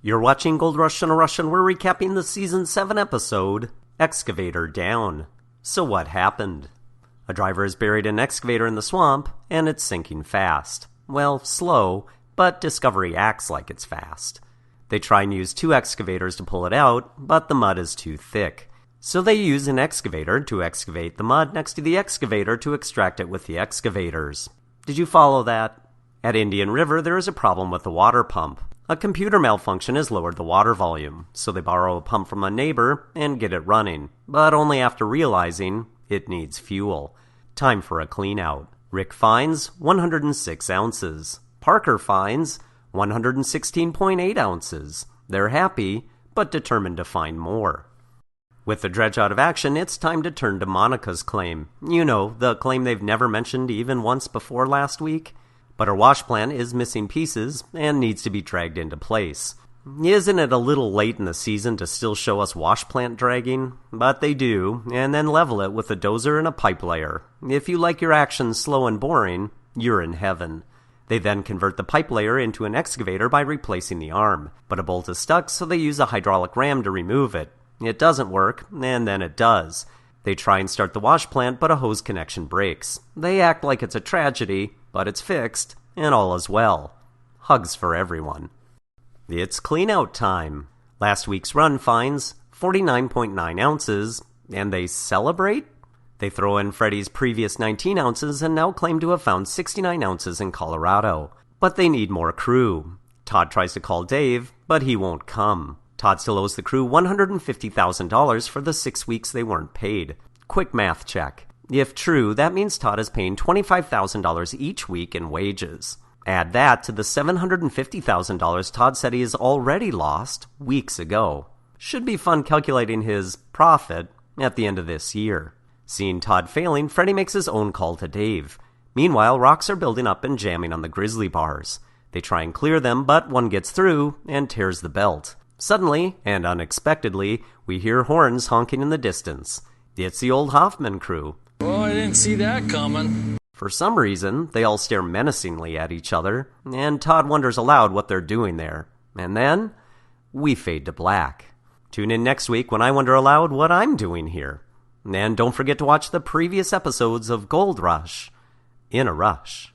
You're watching Gold Rush in a Rush, and we're recapping the Season 7 episode, Excavator Down. So what happened? A driver is buried in an excavator in the swamp, and it's sinking fast. Well, slow, but Discovery acts like it's fast. They try and use 2 excavators to pull it out, but the mud is too thick. So they use an excavator to excavate the mud next to the excavator to extract it with the excavators. Did you follow that? At Indian River, there is a problem with the water pump. A computer malfunction has lowered the water volume, so they borrow a pump from a neighbor and get it running, but only after realizing it needs fuel. Time for a clean-out. Rick finds 106 ounces. Parker finds 116.8 ounces. They're happy, but determined to find more. With the dredge out of action, it's time to turn to Monica's claim. You know, the claim they've never mentioned even once before last week. But her wash plant is missing pieces and needs to be dragged into place. Isn't it a little late in the season to still show us wash plant dragging? But they do, and then level it with a dozer and a pipe layer. If you like your action slow and boring, you're in heaven. They then convert the pipe layer into an excavator by replacing the arm. But a bolt is stuck, so they use a hydraulic ram to remove it. It doesn't work, and then it does. They try and start the wash plant, but a hose connection breaks. They act like it's a tragedy, but it's fixed, and all is well. Hugs for everyone. It's clean-out time. Last week's run finds 49.9 ounces, and they celebrate? They throw in Freddy's previous 19 ounces and now claim to have found 69 ounces in Colorado. But they need more crew. Todd tries to call Dave, but he won't come. Todd still owes the crew $150,000 for the 6 weeks they weren't paid. Quick math check. If true, that means Todd is paying $25,000 each week in wages. Add that to the $750,000 Todd said he has already lost weeks ago. Should be fun calculating his profit at the end of this year. Seeing Todd failing, Freddy makes his own call to Dave. Meanwhile, rocks are building up and jamming on the grizzly bars. They try and clear them, but one gets through and tears the belt. Suddenly, and unexpectedly, we hear horns honking in the distance. It's the old Hoffman crew. Oh, I didn't see that coming. For some reason, they all stare menacingly at each other, and Todd wonders aloud what they're doing there. And then, we fade to black. Tune in next week when I wonder aloud what I'm doing here. And don't forget to watch the previous episodes of Gold Rush in a Rush.